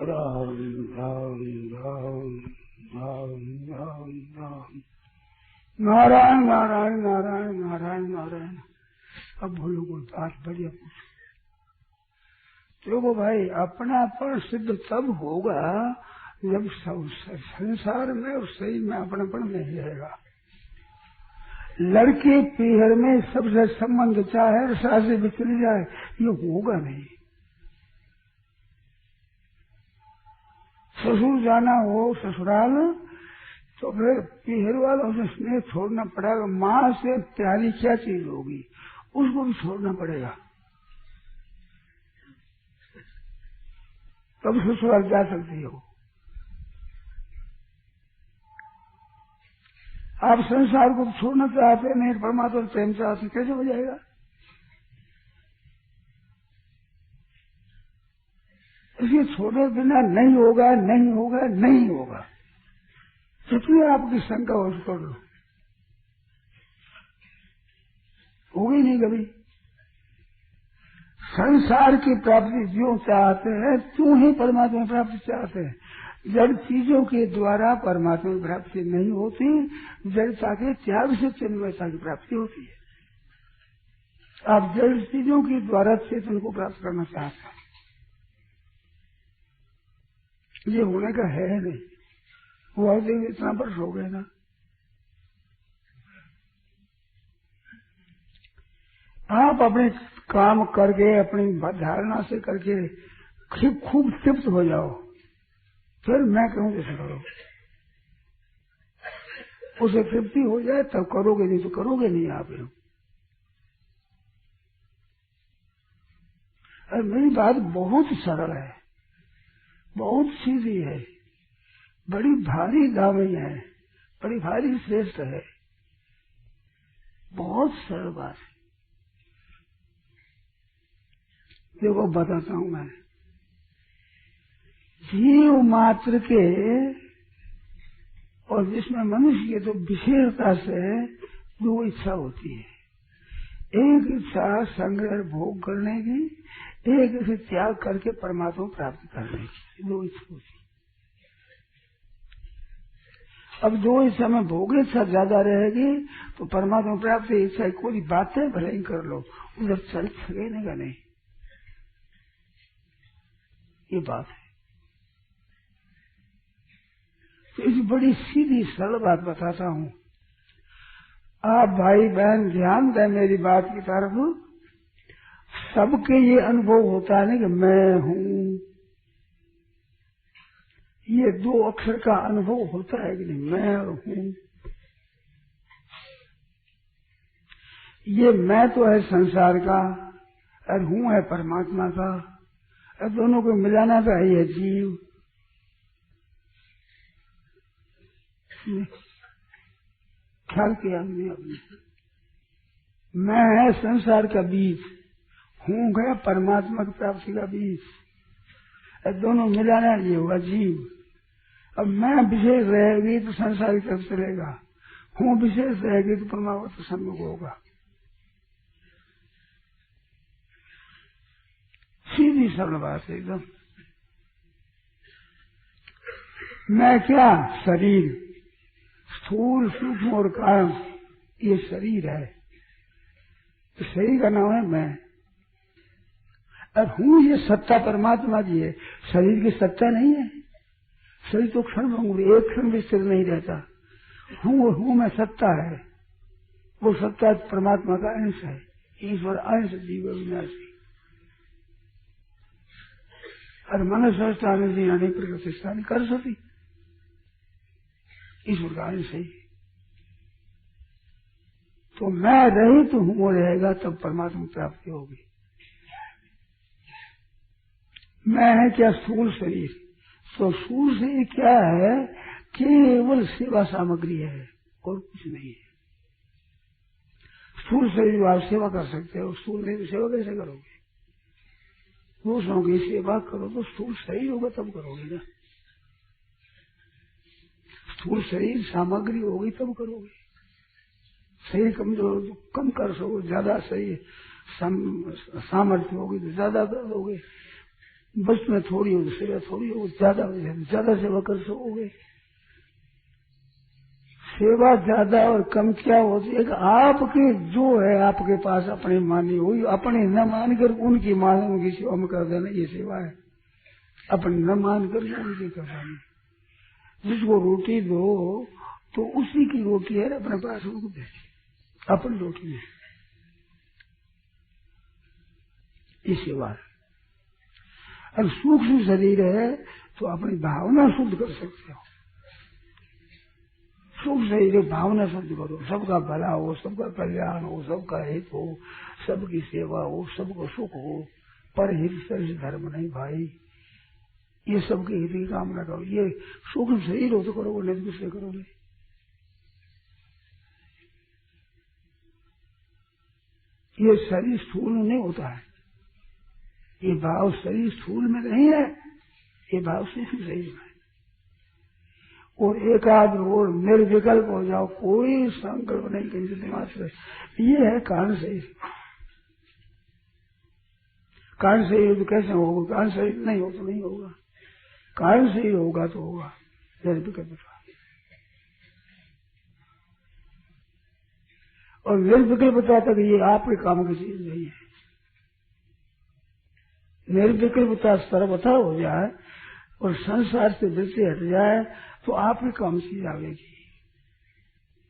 राम राम राम राम राम राम नारायण नारायण नारायण नारायण नारायण। अब बोलो कोई बात बढ़िया पूछो। देखो भाई, अपनापन सिद्ध तब होगा जब संसार में और सही में अपनापन नहीं रहेगा। लड़के पीहर में सबसे संबंध चाहे सासे भी चली जाए, ये होगा नहीं। ससुर जाना हो ससुराल तो फिर पीहर वालों से स्नेह छोड़ना पड़ेगा। माँ से प्यारी क्या चीज होगी, उसको भी छोड़ना पड़ेगा, तब ससुराल जा सकती हो। आप संसार को छोड़ना चाहते नहीं, परमात्मा प्रेम चाहते, कैसे हो जाएगा? इसलिए छोड़े बिना नहीं होगा, नहीं होगा, नहीं होगा। जितनी आपकी शंका हो छोड़ लो, होगी नहीं कभी। संसार की प्राप्ति जो चाहते हैं त्यों ही परमात्मा प्राप्ति चाहते हैं। जड़ चीजों के द्वारा परमात्मा की प्राप्ति नहीं होती, जड़ता के त्याग से चिन्मयता की प्राप्ति होती है। आप जड़ चीजों के द्वारा चेतन को प्राप्त करना चाहते हैं, ये होने का है नहीं। वो इतना वर्ष हो गए ना। आप अपने काम करके अपनी धारणा से करके खूब तृप्त हो जाओ, फिर मैं कहूँ जैसे करो। उसे तृप्ति हो जाए तब करोगे, नहीं तो करोगे नहीं। आप अरे मेरी बात बहुत सरल है, बहुत सीधी है, बड़ी भारी दावी है, बड़ी भारी श्रेष्ठ है, बहुत सरल बात है। देखो बताता हूं मैं। जीव मात्र के और जिसमें मनुष्य के तो विशेषता से दो इच्छा होती है। एक इच्छा संग्रह भोग करने की, एक इसे त्याग करके परमात्मा प्राप्त करने की, दो इच्छा होती है। अब दो इच्छा में भोग इच्छा ज्यादा रहेगी तो परमात्मा प्राप्ति इच्छा कोई बातें भले ही कर लो, उधर चल सकेगा नहीं। ये बात है। तो इस बड़ी सीधी सरल बात बताता हूँ। आप भाई बहन ध्यान दें मेरी बात की तरफ। सबके ये अनुभव होता है ना कि मैं हूँ, ये दो अक्षर का अनुभव होता है कि नहीं, मैं हूँ। ये मैं तो है संसार का और हूँ है परमात्मा का, और दोनों को मिलाना तो है ये जीव। ख्याल किया हमने अपने। मैं है संसार का बीज, हूँ गया परमात्मा की प्राप्ति का बीज, और दोनों मिलाना ये होगा जीव। अब मैं विशेष रहेगी तो संसार की तरफ चलेगा, हूँ विशेष रहेगी तो परमात्मा तो सम्मुख होगा। सीधी सरल बात है एकदम। मैं क्या? शरीर, स्थूल सूक्ष्म और कारण, ये शरीर है, तो शरीर का नाम है मैं। और हूँ ये सत्ता परमात्मा की है, शरीर की सत्ता नहीं है। शरीर तो क्षण भंगुर, एक क्षण भी स्थिर नहीं रहता। हूँ में सत्ता है, वो सत्ता परमात्मा का अंश है। ईश्वर अंश जीव विनाशी, और मनुष्य स्थान जी अनेक प्रकृति स्थान कर सकती, ईश्वर का अंश है। तो मैं रही तो हूँ रहेगा तब परमात्मा प्राप्ति होगी। मैं है क्या? स्थूल शरीर। तो स्थूल शरीर क्या है? केवल सेवा सामग्री है और कुछ नहीं है। स्थूल शरीर आप सेवा कर सकते हो, स्थूल शरीर सेवा कैसे करोगे? दूसरों की सेवा करो तो स्थूल शरीर होगा तब करोगे ना। स्थूल शरीर सामग्री होगी तब करोगे। शरीर कमजोर तो कम कर सको, ज्यादा शरीर सामर्थ्य होगी तो ज्यादा करोगे। बस में थोड़ी हो सेवा थोड़ी हो, ज्यादा सेवा कर सकोगे। सेवा ज्यादा और कम क्या होती है कि आपके जो है आपके पास अपनी मानी हुई, अपने न मानकर उनकी मान उनकी सेवा में कर देना, ये सेवा है। अपने न मानकर उनकी करवानी। जिसको रोटी दो तो उसी की रोटी है, अपने पास उनको दे, अपनी रोटी है, ये सेवा है। और सूक्ष्म शरीर है तो अपनी भावना शुद्ध कर सकते हो। सूक्ष्म शरीर भावना शुद्ध करो, सबका भला हो, सबका कल्याण हो, सबका हित हो, सबकी सेवा हो, सबको सुख हो, पर हित से धर्म नहीं भाई, ये सबके हित की कामना करो। ये सूक्ष्म शरीर हो तो करोगे, नहीं दूसरे करोगे। ये शरीर स्थूल नहीं होता है, ये भाव शरीर स्थूल में नहीं है, ये भाव सूक्ष्म शरीर में है। और एकाग्र और निर्विकल्प हो जाओ, कोई संकल्प नहीं कहीं दिमाग से, ये है कारण शरीर। कारण शरीर तो कैसे होगा? कारण शरीर नहीं हो तो नहीं होगा, कारण शरीर होगा तो होगा, निर्विकल्प। और निर्विकल्प बताता कि ये आपके काम की चीज नहीं है। निर्विकल्पता सर्वथा हो जाए और संसार से वृत्ति हट जाए तो आपके काम चीज आवेगी।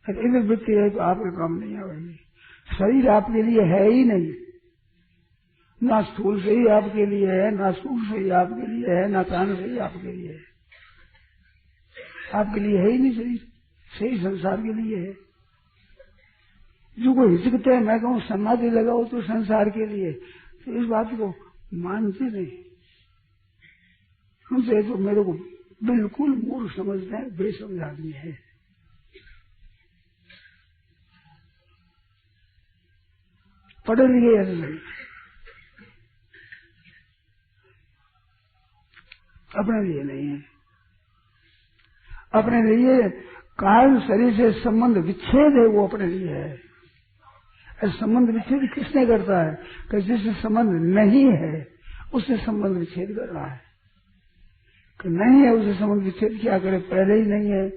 इधर वृत्ति है तो आपके काम नहीं आवेगी। शरीर आपके लिए है ही नहीं, ना स्थूल शरीर आपके लिए है, ना सूक्ष्म शरीर आपके लिए है, ना कारण शरीर आपके लिए है। आपके लिए है ही नहीं शरीर, शरीर संसार के लिए है। जो कोई हिचकते हैं मैं कहूँ समाधि लगाओ तो संसार के लिए, तो इस बात को मानते नहीं। उनसे तो मेरे को बिल्कुल मूर्ख समझते हैं, बेसमझ आदमी है। पढ़े लिखे ऐसे नहीं, अपने लिए नहीं है। अपने लिए कारण शरीर से संबंध विच्छेद है, वो अपने लिए है। संबंध विच्छेद किसने करता है? कि जिससे संबंध नहीं है उससे संबंध विच्छेद कर रहा है। कि नहीं है उससे संबंध विच्छेद क्या करे? पहले ही नहीं है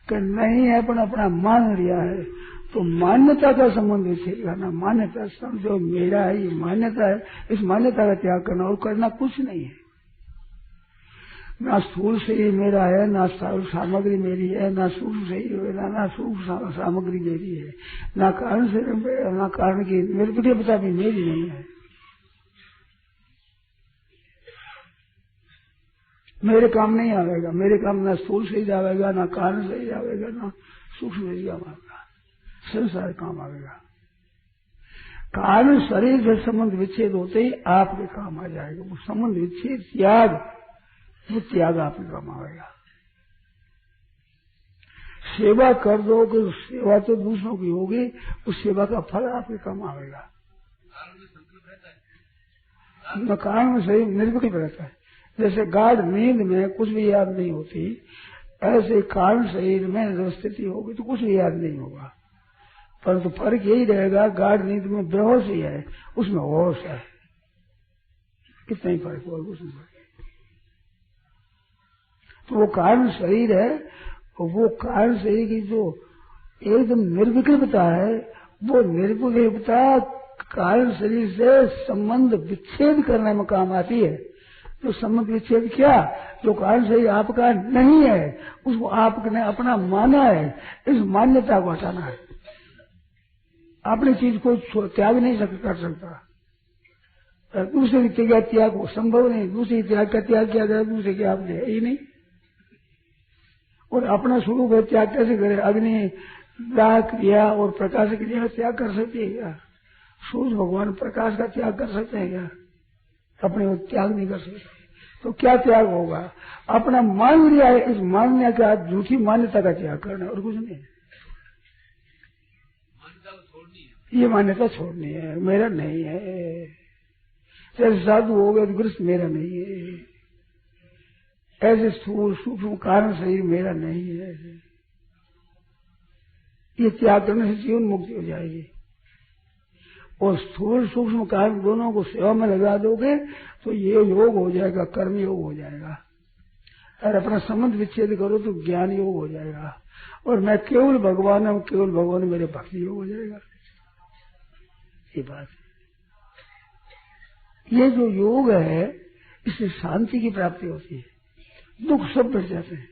कि नहीं है, अपन अपना मान लिया है तो मान्यता का संबंध विच्छेद करना। मान्यता समझो मेरा है, ये मान्यता है, इस मान्यता का त्याग करना। और करना कुछ नहीं है। ना स्थूल शरीर मेरा है, ना सामग्री मेरी है, ना सूक्ष्म शरीर मेरा, ना सूक्ष्म सामग्री मेरी है, ना कारण शरीर मेरा, ना कारण की मेरे को पता भी मेरी नहीं है। मेरे काम नहीं आवेगा, मेरे काम ना स्थूल शरीर आवेगा, ना कारण शरीर आवेगा, ना सूक्ष्म शरीर आवेगा, संसार काम आवेगा। कारण शरीर से संबंध विच्छेद होते ही आपके काम आ जाएगा। वो संबंध विच्छेद त्याग, वो त्याग आपके काम आएगा। सेवा कर दो कि सेवा तो दूसरों की होगी, उस सेवा का फल आपके काम आएगा। कारण में शरीर निर्विकल्प रहता है। जैसे गाढ़ नींद में कुछ भी याद नहीं होती, ऐसे कारण शरीर में जब स्थिति होगी तो कुछ भी याद नहीं होगा। परंतु फर्क यही रहेगा, गाढ़ नींद में बेहोश ही है, उसमें होश है। कितना ही फर्क होगा उसमें। तो वो कारण शरीर है, वो कारण शरीर की जो एकदम निर्विकल्पता है, वो निर्विकल्पता कारण शरीर से संबंध विच्छेद करने में काम आती है। तो संबंध विच्छेद क्या? जो कारण शरीर आपका नहीं है उसको आपने अपना माना है, इस मान्यता को हटाना है। अपनी चीज को त्याग नहीं कर सकता। दूसरे की त्याग हो संभव नहीं। दूसरी त्याग का त्याग किया जाए, दूसरे के आपने है ही नहीं। और अपना स्वरूप है, त्याग कैसे करे? अग्नि दाह क्रिया और प्रकाश क्रिया का त्याग कर सकते हैं क्या? सूर्य भगवान प्रकाश का त्याग कर सकते हैं क्या? अपने वो त्याग नहीं कर सकते। तो क्या त्याग होगा? अपना मान लिया है, इस मानने का झूठी मान्यता का त्याग करना, और कुछ नहीं। ये मान्यता छोड़नी है, मेरा नहीं है। जैसे साधु हो गए तो गृहस्थ मेरा नहीं है, ऐसे स्थूल सूक्ष्म कारण शरीर मेरा नहीं है। ये त्याग करने से जीवन मुक्ति हो जाएगी। और स्थूल सूक्ष्म कारण दोनों को सेवा में लगा दोगे तो ये योग हो जाएगा, कर्म योग हो जाएगा। और अपना संबंध विच्छेद करो तो ज्ञान योग हो जाएगा। और मैं केवल भगवान हूं, केवल भगवान मेरे भक्ति योग हो जाएगा। ये बात है। ये जो योग है इससे शांति की प्राप्ति होती है, दुख सब मिट जाते हैं।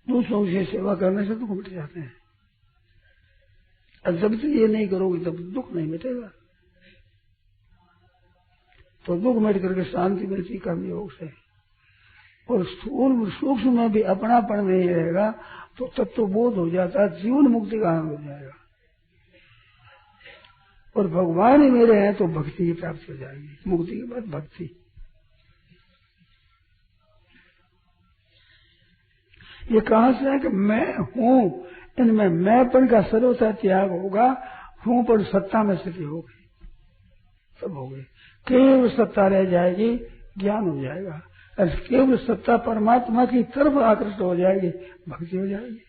दूसरों से सेवा करने से दुख मिट जाते हैं। और जब तक ये नहीं करोगे तब दुख नहीं मिटेगा। तो दुख मिट करके शांति मिलती कर्म योग से। और स्थूल सूक्ष्म में भी अपनापन नहीं रहेगा तो तत्वबोध हो जाता है, जीवन मुक्ति का आनंद हो जाएगा। और भगवान ही मेरे हैं तो भक्ति की प्राप्ति हो जाएगी। मुक्ति के बाद भक्ति। ये कहां से है कि मैं हूं, इनमें मैंपन का सर्वथा त्याग होगा। हूं पर सत्ता में स्थिति होगी, सब हो गई। केवल सत्ता रह जाएगी, ज्ञान हो जाएगा। और केवल सत्ता परमात्मा की तरफ आकृष्ट हो जाएगी, भक्ति हो जाएगी।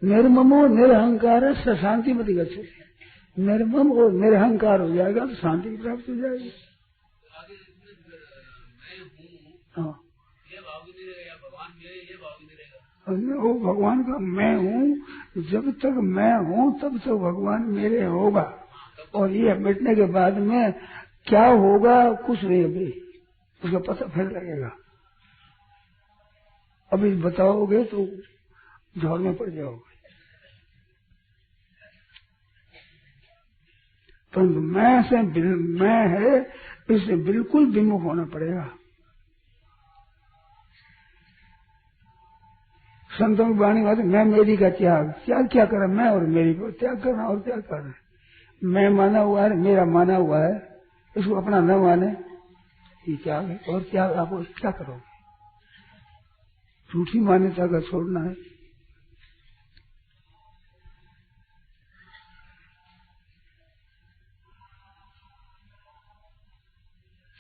निर्ममो निरहंकार से शांति मति गच्छति। निर्मम और निरहंकार हो जाएगा तो शांति की प्राप्ति हो जाएगी। हाँ, वो भगवान का मैं हूँ। जब तक मैं हूँ तब तक भगवान मेरे होगा। और ये मिटने के बाद में क्या होगा कुछ नहीं, अभी उसका पता फिर लगेगा। अभी बताओगे तो झोर में पड़ जाओगे। परंतु मैं से मैं है, इससे बिल्कुल विमुख होना पड़ेगा। संतों की वाणी बात, मैं मेरी का त्याग। त्याग क्या करा? मैं और मेरी को त्याग करना, और क्या करना। मैं माना हुआ है, मेरा माना हुआ है, इसको अपना न माने, ये त्याग है। और त्याग आप क्या करोगे? झूठी मान्यता का छोड़ना है।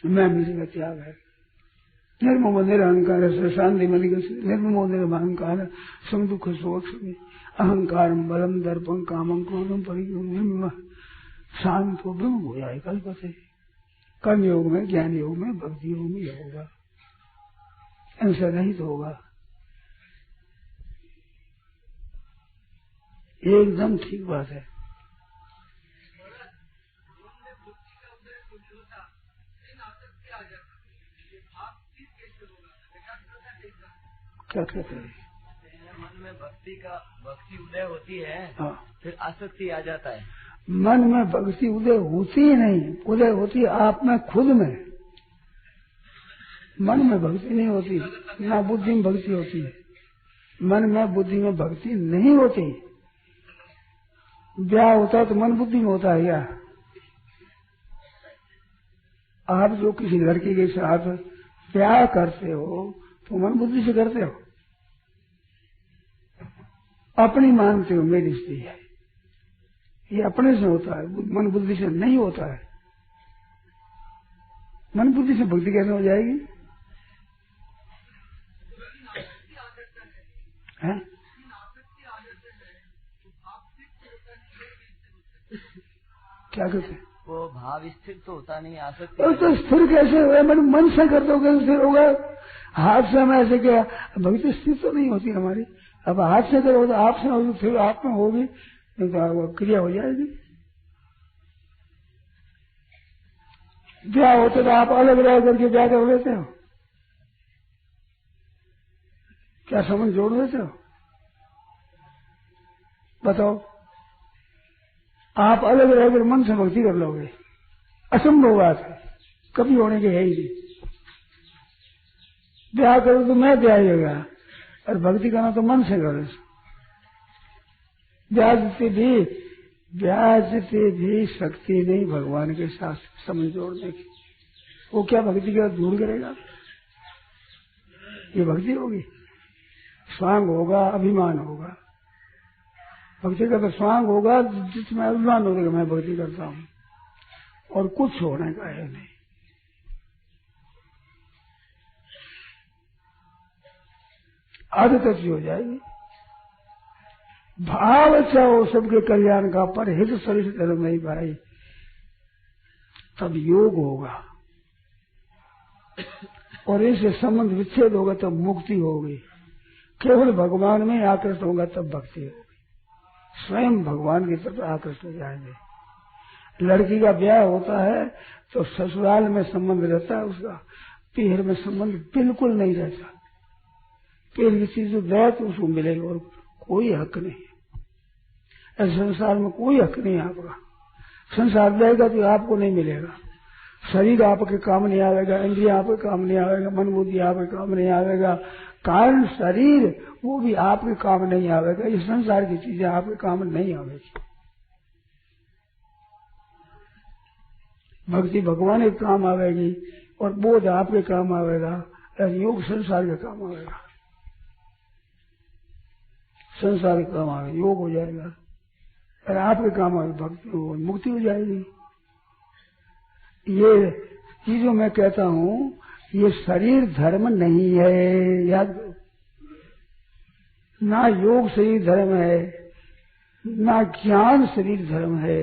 मैं मेरी का त्याग है। निर्ममो निरहंकार से शांति मति निर्ममो निरहंकार सम दुख शोक अहंकार बलम दर्पम कामम क्रोधम परिग्रह शांत हो ब्रह्म हो जाए कल्प से। कर्म योग में, ज्ञान योग में, भक्ति योग में यह होगा, इनसे रहित होगा। एकदम ठीक बात है। क्या कहते हैं? मन में भक्ति उदय होती है। हाँ। फिर आसक्ति आ जाता है। मन में भक्ति उदय होती ही नहीं, उदय होती है आप में, खुद में। मन में भक्ति नहीं होती, ना बुद्धि में भक्ति होती है। मन में बुद्धि में भक्ति नहीं होती। ब्याह होता है तो मन बुद्धि में होता है क्या? आप जो किसी लड़की के साथ ब्याह करते हो तो मन बुद्धि से करते हो, अपनी मानते हो मेरी स्त्री है, ये अपने से होता है, मन बुद्धि से नहीं होता है। मन बुद्धि से भक्ति कैसे हो जाएगी? है? क्या कहते हैं? वो भाव स्थिर तो होता नहीं, आसक्ति। तो स्थिर कैसे होगा? मन से करते हो कैसे स्थिर होगा? हाथ से हम ऐसे क्या, भक्ति स्थिर तो नहीं होती हमारी। अब हाथ से करो तो आप से होगी, फिर आप में होगी, नहीं तो क्रिया हो जाएगी। ब्याह होते तो आप अलग रह करके ब्याह कर लेते हो, क्या संबंध जोड़ देते हो? बताओ। आप अलग रहकर मन से भक्ति कर लोगे, असंभव बात है, कभी होने की है ही नहीं। ब्याह करो तो मैं ब्याह होगा, और भक्ति करना तो मन से करो। ब्याज से भी शक्ति नहीं भगवान के साथ समझ जोड़ने की। वो क्या भक्ति का दूर करेगा? ये भक्ति होगी? स्वांग होगा, अभिमान होगा। भक्ति का तो स्वांग होगा जिसमें अभिमान होगा, मैं भक्ति करता हूँ, और कुछ होने का है नहीं। आदत हो जाएगी। भाव अच्छा हो सबके कल्याण का, पर हित सरित धर्म नहीं भाई, तब योग होगा और इससे संबंध विच्छेद होगा तब मुक्ति होगी। केवल भगवान में आकृष्ट होगा तब भक्ति होगी, स्वयं भगवान की तरफ आकृष्ट हो जाएंगे। लड़की का ब्याह होता है तो ससुराल में संबंध रहता है उसका, पीहर में संबंध बिल्कुल नहीं रहता। पीहर की चीज जो दे तो उसको मिलेगा और कोई हक नहीं है। इस संसार में कोई हक नहीं आपका। संसार देगा तो आपको नहीं मिलेगा। शरीर आपके काम नहीं आवेगा, इंद्रिया आपके काम नहीं आवेगा, मन बुद्धि आपके काम नहीं आवेगा। कारण शरीर वो भी आपके काम नहीं आवेगा। इस संसार की चीजें आपके काम नहीं आवेगी। भक्ति भगवान के काम आवेगी और बोध आपके काम आवेगा और योग संसार के काम आवेगा। संसार के काम आवेगा, योग हो जाएगा और आपके काम आवेगा, भक्ति हो, मुक्ति हो जाएगी। ये चीजों मैं कहता हूँ, ये शरीर धर्म नहीं है, याद करो। ना योग शरीर धर्म है, ना ज्ञान शरीर धर्म है,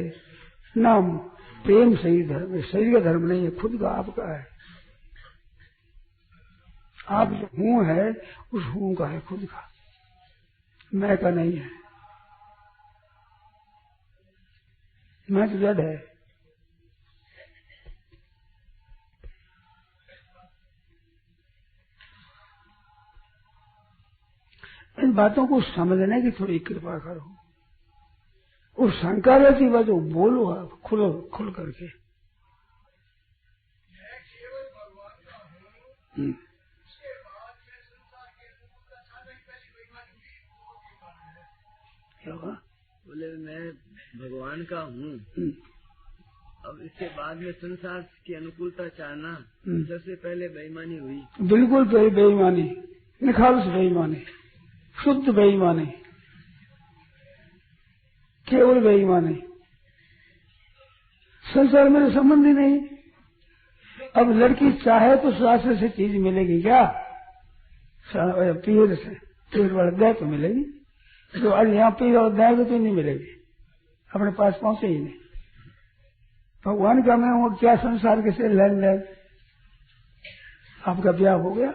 ना प्रेम शरीर धर्म है। शरीर का धर्म नहीं है, खुद का आपका है। आप जो हूँ है उस हूँ का है, खुद का, मैं का नहीं है। मैं तो जड़ है। इन बातों को समझने की थोड़ी कृपा करो। और शंका रहती बात जो बोलो आप खुल करके। क्या हुआ? बोले मैं भगवान का हूँ, अब इसके बाद में संसार की अनुकूलता चाहना सबसे पहले बेईमानी हुई। बिल्कुल बेईमानी, निखालस बेईमानी, शुद्ध बेईमानी, केवल बेईमानी। संसार में संबंध ही नहीं। अब लड़की चाहे तो शास्त्र से चीज मिलेगी क्या? पीर से पीर वाले दे तो मिलेगी, जो आज यहाँ पीर और देगा तो नहीं मिलेगी, अपने पास पहुंचे ही नहीं। भगवान का मैं हूँ, क्या संसार के से लेन देन? आपका ब्याह हो गया,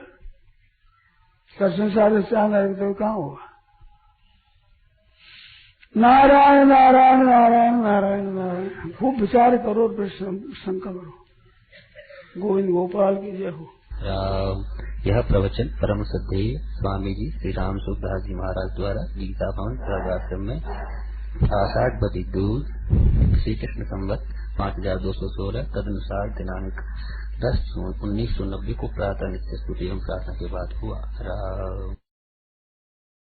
क्या संसार से चाहना है तो कहाँ होगा? नारायण नारायण नारायण नारायण नारायण, खूब विचार करो, संकल्प करो। गोविंद गोपाल की जय हो। यह प्रवचन परम श्रद्धेय स्वामी जी श्री राम सुखदास जी महाराज द्वारा गीता भवन प्रभाश्रम में आषाढ़ बदी दूध श्री कृष्ण संवत 5216 तदनुसार दिनांक 10/1990 को प्रातः नित्य स्तुति एवं प्रार्थना के बाद हुआ।